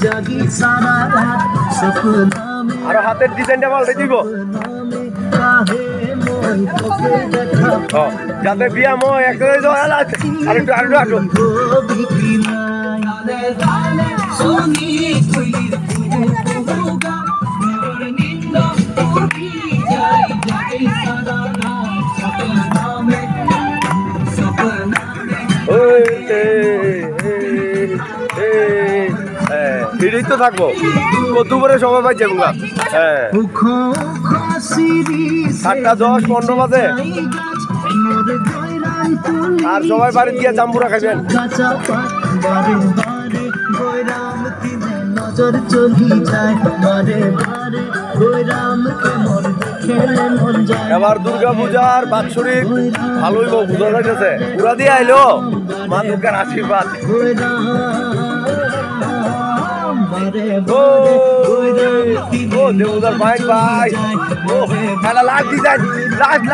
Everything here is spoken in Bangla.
জাগি সারা রাত সপনা মে আর হাতের ডিজাইনটা পাল্টে দিব যাতে বিয়া মই একটা আর একটু আটু ভিড়ই তো থাকবো দুপুরে সময় পাই যাবো হ্যাঁ 7:10-15 বাজে আর সবাই বাড়ি গিয়ে জাম্বুরা খাইবেন এবার দুর্গা পূজার বাৎসরিক ভালোই বুঝা যাইতেছে পুরা দিয়ে আইলো মা দুর্গার আশীর্বাদ দেবদার ভাই ভাই খেলা লাস্ট ডিজাইন লাস্ট